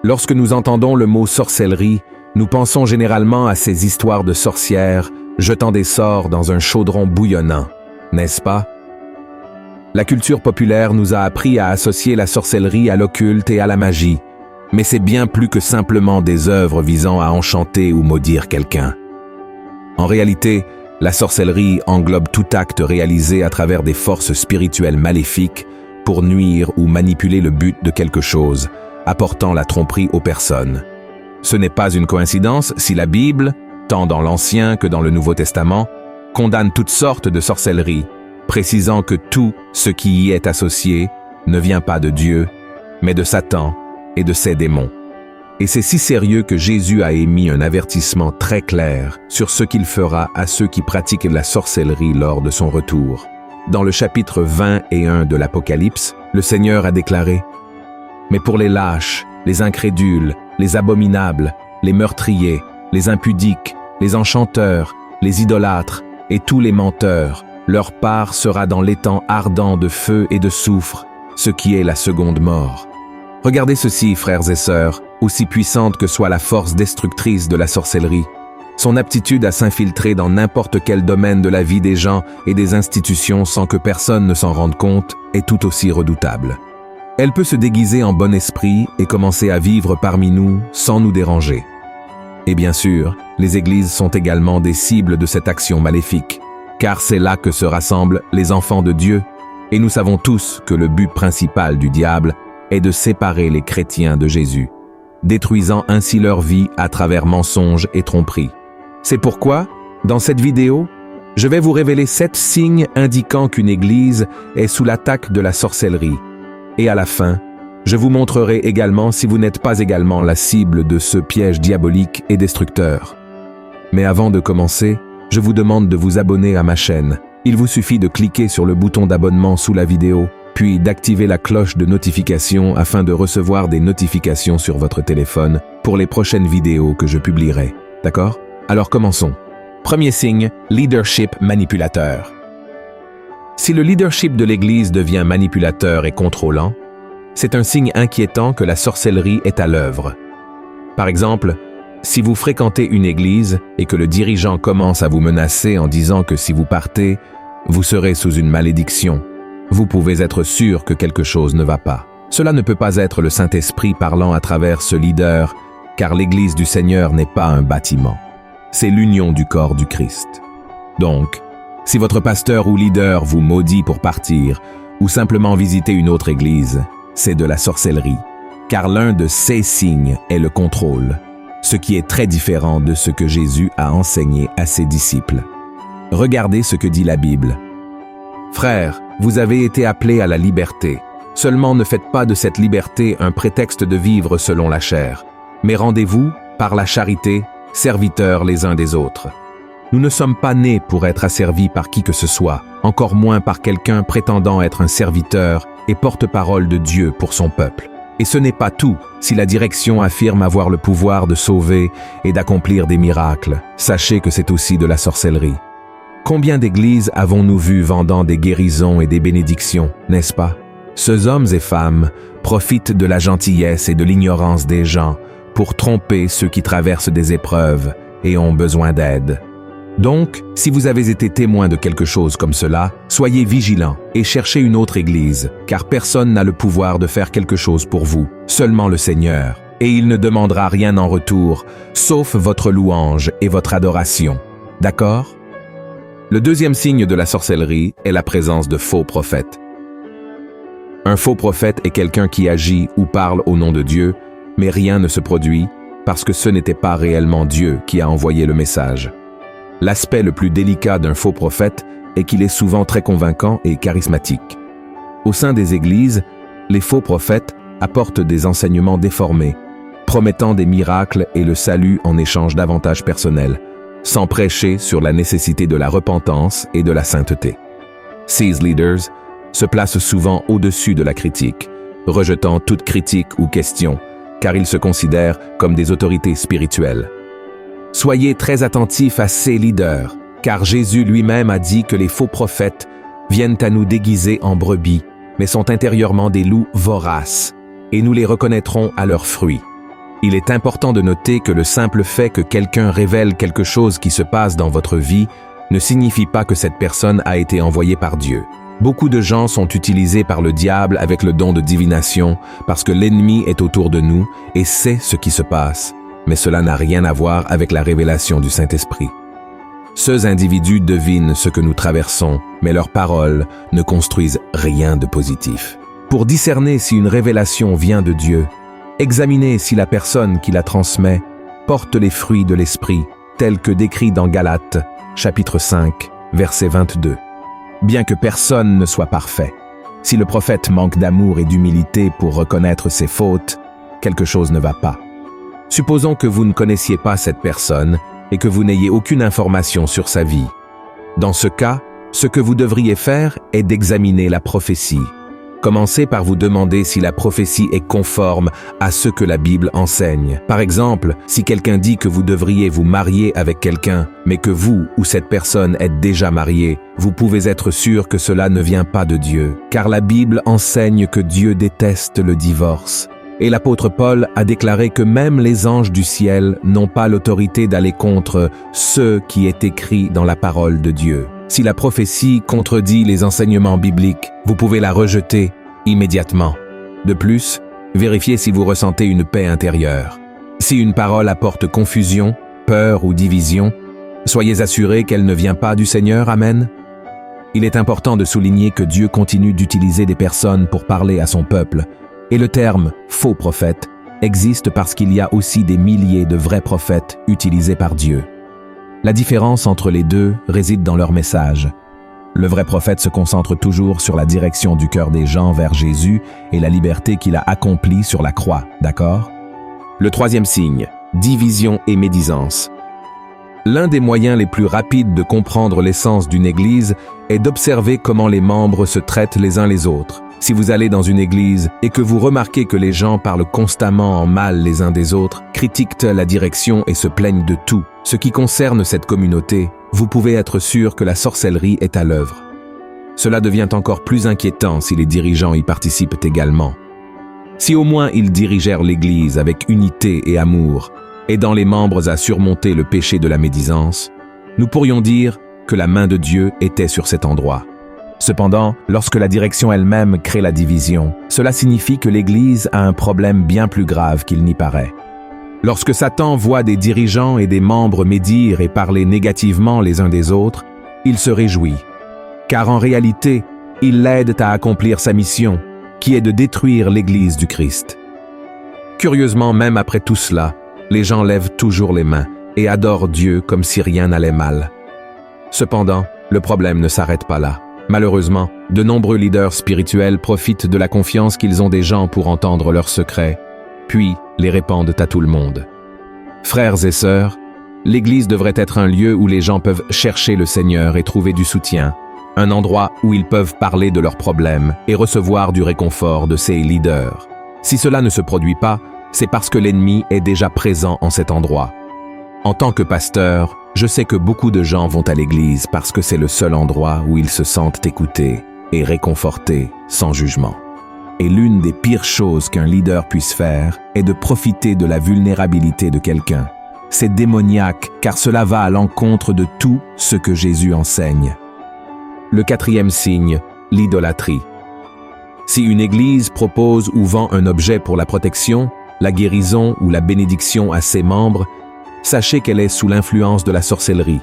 Lorsque nous entendons le mot sorcellerie, nous pensons généralement à ces histoires de sorcières jetant des sorts dans un chaudron bouillonnant, n'est-ce pas? La culture populaire nous a appris à associer la sorcellerie à l'occulte et à la magie, mais c'est bien plus que simplement des œuvres visant à enchanter ou maudire quelqu'un. En réalité, la sorcellerie englobe tout acte réalisé à travers des forces spirituelles maléfiques pour nuire ou manipuler le but de quelque chose, apportant la tromperie aux personnes. Ce n'est pas une coïncidence si la Bible, tant dans l'Ancien que dans le Nouveau Testament, condamne toutes sortes de sorcellerie, précisant que tout ce qui y est associé ne vient pas de Dieu, mais de Satan et de ses démons. Et c'est si sérieux que Jésus a émis un avertissement très clair sur ce qu'il fera à ceux qui pratiquent la sorcellerie lors de son retour. Dans le chapitre 21 de l'Apocalypse, le Seigneur a déclaré « Mais pour les lâches, les incrédules, les abominables, les meurtriers, les impudiques, les enchanteurs, les idolâtres et tous les menteurs, leur part sera dans l'étang ardent de feu et de soufre, ce qui est la seconde mort. » Regardez ceci, frères et sœurs, aussi puissante que soit la force destructrice de la sorcellerie. Son aptitude à s'infiltrer dans n'importe quel domaine de la vie des gens et des institutions sans que personne ne s'en rende compte est tout aussi redoutable. Elle peut se déguiser en bon esprit et commencer à vivre parmi nous sans nous déranger. Et bien sûr, les églises sont également des cibles de cette action maléfique, car c'est là que se rassemblent les enfants de Dieu, et nous savons tous que le but principal du diable est de séparer les chrétiens de Jésus, détruisant ainsi leur vie à travers mensonges et tromperies. C'est pourquoi, dans cette vidéo, je vais vous révéler 7 signes indiquant qu'une église est sous l'attaque de la sorcellerie. Et à la fin, je vous montrerai également si vous n'êtes pas également la cible de ce piège diabolique et destructeur. Mais avant de commencer, je vous demande de vous abonner à ma chaîne. Il vous suffit de cliquer sur le bouton d'abonnement sous la vidéo, puis d'activer la cloche de notification afin de recevoir des notifications sur votre téléphone pour les prochaines vidéos que je publierai. D'accord? Alors commençons. Premier signe, leadership manipulateur. Si le leadership de l'Église devient manipulateur et contrôlant, c'est un signe inquiétant que la sorcellerie est à l'œuvre. Par exemple, si vous fréquentez une église et que le dirigeant commence à vous menacer en disant que si vous partez, vous serez sous une malédiction, vous pouvez être sûr que quelque chose ne va pas. Cela ne peut pas être le Saint-Esprit parlant à travers ce leader, car l'Église du Seigneur n'est pas un bâtiment. C'est l'union du corps du Christ. Donc, si votre pasteur ou leader vous maudit pour partir, ou simplement visiter une autre église, c'est de la sorcellerie, car l'un de ces signes est le contrôle, ce qui est très différent de ce que Jésus a enseigné à ses disciples. Regardez ce que dit la Bible. « Frères, vous avez été appelés à la liberté. Seulement ne faites pas de cette liberté un prétexte de vivre selon la chair, mais rendez-vous, par la charité, serviteurs les uns des autres. Nous ne sommes pas nés pour être asservis par qui que ce soit, encore moins par quelqu'un prétendant être un serviteur et porte-parole de Dieu pour son peuple. Et ce n'est pas tout. Si la direction affirme avoir le pouvoir de sauver et d'accomplir des miracles, sachez que c'est aussi de la sorcellerie. Combien d'églises avons-nous vues vendant des guérisons et des bénédictions, n'est-ce pas? Ces hommes et femmes profitent de la gentillesse et de l'ignorance des gens pour tromper ceux qui traversent des épreuves et ont besoin d'aide. Donc, si vous avez été témoin de quelque chose comme cela, soyez vigilants et cherchez une autre église, car personne n'a le pouvoir de faire quelque chose pour vous, seulement le Seigneur, et il ne demandera rien en retour, sauf votre louange et votre adoration. D'accord? Le deuxième signe de la sorcellerie est la présence de faux prophètes. Un faux prophète est quelqu'un qui agit ou parle au nom de Dieu, mais rien ne se produit parce que ce n'était pas réellement Dieu qui a envoyé le message. L'aspect le plus délicat d'un faux prophète est qu'il est souvent très convaincant et charismatique. Au sein des églises, les faux prophètes apportent des enseignements déformés, promettant des miracles et le salut en échange d'avantages personnels, sans prêcher sur la nécessité de la repentance et de la sainteté. Ces leaders se placent souvent au-dessus de la critique, rejetant toute critique ou question, car ils se considèrent comme des autorités spirituelles. Soyez très attentifs à ces leaders, car Jésus lui-même a dit que les faux prophètes viennent à nous déguiser en brebis, mais sont intérieurement des loups voraces, et nous les reconnaîtrons à leurs fruits. Il est important de noter que le simple fait que quelqu'un révèle quelque chose qui se passe dans votre vie ne signifie pas que cette personne a été envoyée par Dieu. Beaucoup de gens sont utilisés par le diable avec le don de divination parce que l'ennemi est autour de nous et sait ce qui se passe, mais cela n'a rien à voir avec la révélation du Saint-Esprit. Ces individus devinent ce que nous traversons, mais leurs paroles ne construisent rien de positif. Pour discerner si une révélation vient de Dieu, examinez si la personne qui la transmet porte les fruits de l'Esprit, tels que décrits dans Galates, chapitre 5, verset 22. Bien que personne ne soit parfait, si le prophète manque d'amour et d'humilité pour reconnaître ses fautes, quelque chose ne va pas. Supposons que vous ne connaissiez pas cette personne et que vous n'ayez aucune information sur sa vie. Dans ce cas, ce que vous devriez faire est d'examiner la prophétie. Commencez par vous demander si la prophétie est conforme à ce que la Bible enseigne. Par exemple, si quelqu'un dit que vous devriez vous marier avec quelqu'un, mais que vous ou cette personne êtes déjà marié, vous pouvez être sûr que cela ne vient pas de Dieu, car la Bible enseigne que Dieu déteste le divorce. Et l'apôtre Paul a déclaré que même les anges du ciel n'ont pas l'autorité d'aller contre ce qui est écrit dans la parole de Dieu. Si la prophétie contredit les enseignements bibliques, vous pouvez la rejeter immédiatement. De plus, vérifiez si vous ressentez une paix intérieure. Si une parole apporte confusion, peur ou division, soyez assurés qu'elle ne vient pas du Seigneur. Amen. Il est important de souligner que Dieu continue d'utiliser des personnes pour parler à son peuple, et le terme « faux prophète » existe parce qu'il y a aussi des milliers de vrais prophètes utilisés par Dieu. La différence entre les deux réside dans leur message. Le vrai prophète se concentre toujours sur la direction du cœur des gens vers Jésus et la liberté qu'il a accomplie sur la croix, d'accord? Le troisième signe, division et médisance. L'un des moyens les plus rapides de comprendre l'essence d'une église est d'observer comment les membres se traitent les uns les autres. Si vous allez dans une église et que vous remarquez que les gens parlent constamment en mal les uns des autres, critiquent la direction et se plaignent de tout, ce qui concerne cette communauté, vous pouvez être sûr que la sorcellerie est à l'œuvre. Cela devient encore plus inquiétant si les dirigeants y participent également. Si au moins ils dirigèrent l'Église avec unité et amour, aidant les membres à surmonter le péché de la médisance, nous pourrions dire que la main de Dieu était sur cet endroit. Cependant, lorsque la direction elle-même crée la division, cela signifie que l'Église a un problème bien plus grave qu'il n'y paraît. Lorsque Satan voit des dirigeants et des membres médire et parler négativement les uns des autres, il se réjouit. Car en réalité, ils l'aident à accomplir sa mission, qui est de détruire l'Église du Christ. Curieusement, même après tout cela, les gens lèvent toujours les mains et adorent Dieu comme si rien n'allait mal. Cependant, le problème ne s'arrête pas là. Malheureusement, de nombreux leaders spirituels profitent de la confiance qu'ils ont des gens pour entendre leurs secrets, puis les répandent à tout le monde. Frères et sœurs, l'Église devrait être un lieu où les gens peuvent chercher le Seigneur et trouver du soutien, un endroit où ils peuvent parler de leurs problèmes et recevoir du réconfort de ces leaders. Si cela ne se produit pas, c'est parce que l'ennemi est déjà présent en cet endroit. En tant que pasteur, je sais que beaucoup de gens vont à l'église parce que c'est le seul endroit où ils se sentent écoutés et réconfortés sans jugement. Et l'une des pires choses qu'un leader puisse faire est de profiter de la vulnérabilité de quelqu'un. C'est démoniaque car cela va à l'encontre de tout ce que Jésus enseigne. Le quatrième signe, l'idolâtrie. Si une église propose ou vend un objet pour la protection, la guérison ou la bénédiction à ses membres, sachez qu'elle est sous l'influence de la sorcellerie.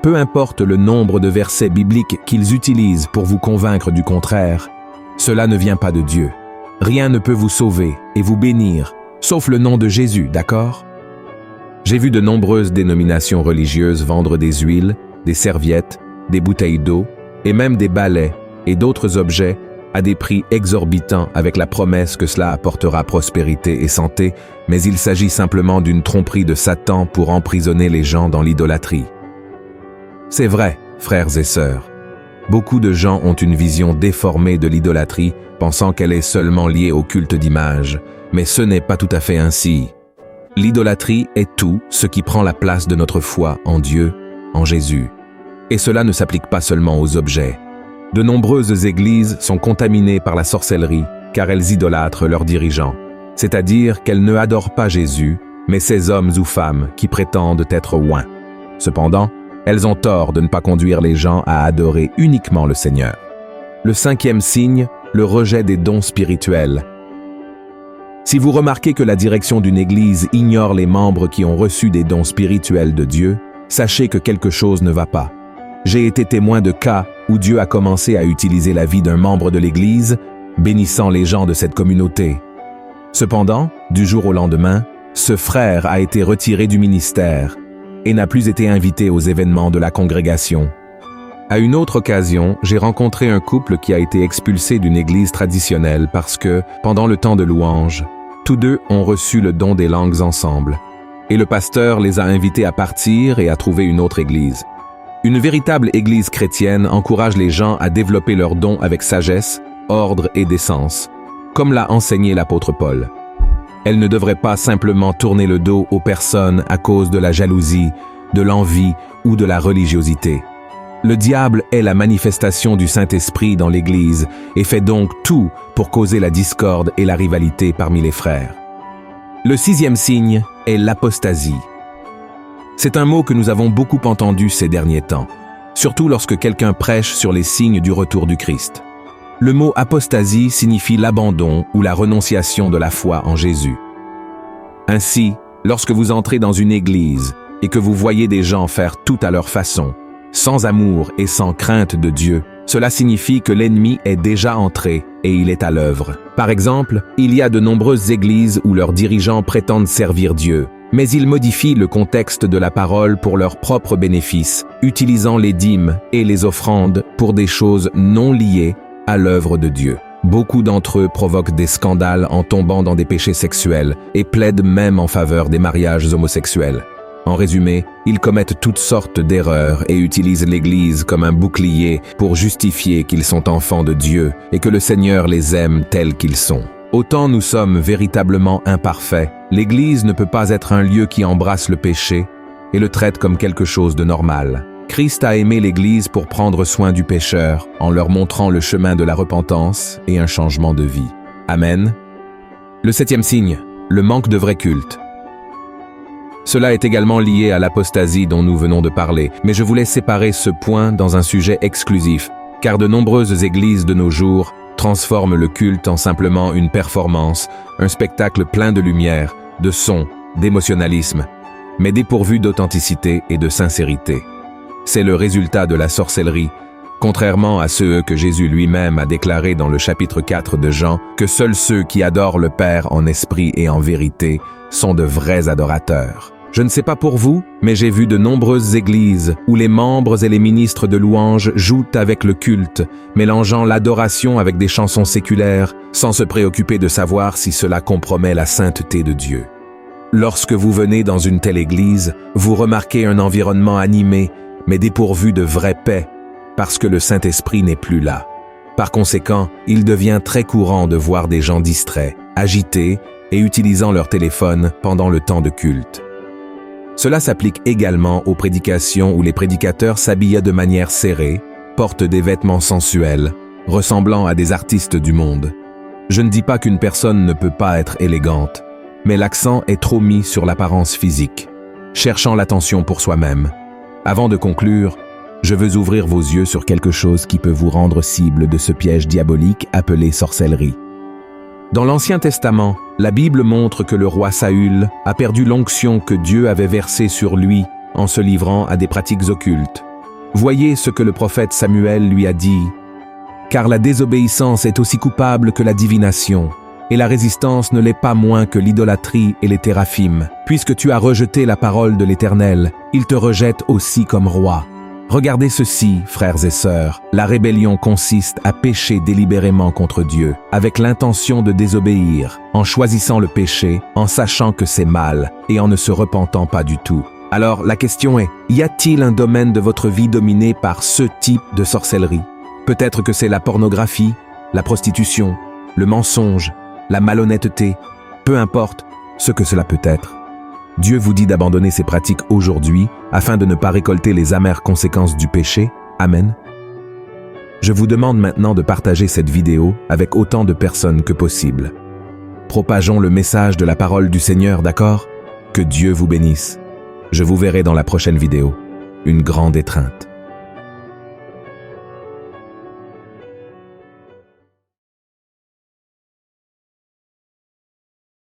Peu importe le nombre de versets bibliques qu'ils utilisent pour vous convaincre du contraire, cela ne vient pas de Dieu. Rien ne peut vous sauver et vous bénir, sauf le nom de Jésus, d'accord? J'ai vu de nombreuses dénominations religieuses vendre des huiles, des serviettes, des bouteilles d'eau et même des balais et d'autres objets à des prix exorbitants avec la promesse que cela apportera prospérité et santé, mais il s'agit simplement d'une tromperie de Satan pour emprisonner les gens dans l'idolâtrie. C'est vrai, frères et sœurs. Beaucoup de gens ont une vision déformée de l'idolâtrie, pensant qu'elle est seulement liée au culte d'image, mais ce n'est pas tout à fait ainsi. L'idolâtrie est tout ce qui prend la place de notre foi en Dieu, en Jésus. Et cela ne s'applique pas seulement aux objets. De nombreuses églises sont contaminées par la sorcellerie car elles idolâtrent leurs dirigeants. c'est-à-dire qu'elles ne adorent pas Jésus, mais ces hommes ou femmes qui prétendent être oints. Cependant, elles ont tort de ne pas conduire les gens à adorer uniquement le Seigneur. Le 5e signe, le rejet des dons spirituels. Si vous remarquez que la direction d'une église ignore les membres qui ont reçu des dons spirituels de Dieu, sachez que quelque chose ne va pas. J'ai été témoin de cas où Dieu a commencé à utiliser la vie d'un membre de l'église, bénissant les gens de cette communauté. Cependant, du jour au lendemain, ce frère a été retiré du ministère et n'a plus été invité aux événements de la congrégation. À une autre occasion, j'ai rencontré un couple qui a été expulsé d'une église traditionnelle parce que, pendant le temps de louange, tous deux ont reçu le don des langues ensemble, et le pasteur les a invités à partir et à trouver une autre église. Une véritable église chrétienne encourage les gens à développer leurs dons avec sagesse, ordre et décence, comme l'a enseigné l'apôtre Paul. Elle ne devrait pas simplement tourner le dos aux personnes à cause de la jalousie, de l'envie ou de la religiosité. Le diable est la manifestation du Saint-Esprit dans l'Église et fait donc tout pour causer la discorde et la rivalité parmi les frères. Le 6e signe est l'apostasie. C'est un mot que nous avons beaucoup entendu ces derniers temps, surtout lorsque quelqu'un prêche sur les signes du retour du Christ. Le mot apostasie signifie l'abandon ou la renonciation de la foi en Jésus. Ainsi, lorsque vous entrez dans une église et que vous voyez des gens faire tout à leur façon, sans amour et sans crainte de Dieu, cela signifie que l'ennemi est déjà entré et il est à l'œuvre. Par exemple, il y a de nombreuses églises où leurs dirigeants prétendent servir Dieu, mais ils modifient le contexte de la parole pour leur propre bénéfice, utilisant les dîmes et les offrandes pour des choses non liées à l'œuvre de Dieu. Beaucoup d'entre eux provoquent des scandales en tombant dans des péchés sexuels et plaident même en faveur des mariages homosexuels. En résumé, ils commettent toutes sortes d'erreurs et utilisent l'Église comme un bouclier pour justifier qu'ils sont enfants de Dieu et que le Seigneur les aime tels qu'ils sont. Autant nous sommes véritablement imparfaits, l'Église ne peut pas être un lieu qui embrasse le péché et le traite comme quelque chose de normal. Christ a aimé l'Église pour prendre soin du pécheur, en leur montrant le chemin de la repentance et un changement de vie. Amen. Le 7e signe, le manque de vrai culte. Cela est également lié à l'apostasie dont nous venons de parler, mais je voulais séparer ce point dans un sujet exclusif, car de nombreuses églises de nos jours transforment le culte en simplement une performance, un spectacle plein de lumière, de son, d'émotionnalisme, mais dépourvu d'authenticité et de sincérité. C'est le résultat de la sorcellerie, contrairement à ceux que Jésus lui-même a déclaré dans le chapitre 4 de Jean, que seuls ceux qui adorent le Père en esprit et en vérité sont de vrais adorateurs. Je ne sais pas pour vous, mais j'ai vu de nombreuses églises où les membres et les ministres de louange jouent avec le culte, mélangeant l'adoration avec des chansons séculaires, sans se préoccuper de savoir si cela compromet la sainteté de Dieu. Lorsque vous venez dans une telle église, vous remarquez un environnement animé, mais dépourvu de vraie paix, parce que le Saint-Esprit n'est plus là. Par conséquent, il devient très courant de voir des gens distraits, agités et utilisant leur téléphone pendant le temps de culte. Cela s'applique également aux prédications où les prédicateurs s'habillent de manière serrée, portent des vêtements sensuels, ressemblant à des artistes du monde. Je ne dis pas qu'une personne ne peut pas être élégante, mais l'accent est trop mis sur l'apparence physique, cherchant l'attention pour soi-même. Avant de conclure, je veux ouvrir vos yeux sur quelque chose qui peut vous rendre cible de ce piège diabolique appelé sorcellerie. Dans l'Ancien Testament, la Bible montre que le roi Saül a perdu l'onction que Dieu avait versée sur lui en se livrant à des pratiques occultes. Voyez ce que le prophète Samuel lui a dit. « Car la désobéissance est aussi coupable que la divination, et la résistance ne l'est pas moins que l'idolâtrie et les théraphim. Puisque tu as rejeté la parole de l'Éternel, il te rejette aussi comme roi. Regardez ceci, frères et sœurs, la rébellion consiste à pécher délibérément contre Dieu, avec l'intention de désobéir, en choisissant le péché, en sachant que c'est mal, et en ne se repentant pas du tout. Alors la question est, y a-t-il un domaine de votre vie dominé par ce type de sorcellerie? Peut-être que c'est la pornographie, la prostitution, le mensonge, la malhonnêteté, peu importe ce que cela peut être. Dieu vous dit d'abandonner ces pratiques aujourd'hui afin de ne pas récolter les amères conséquences du péché. Amen. Je vous demande maintenant de partager cette vidéo avec autant de personnes que possible. Propageons le message de la parole du Seigneur, d'accord? Que Dieu vous bénisse. Je vous verrai dans la prochaine vidéo. Une grande étreinte.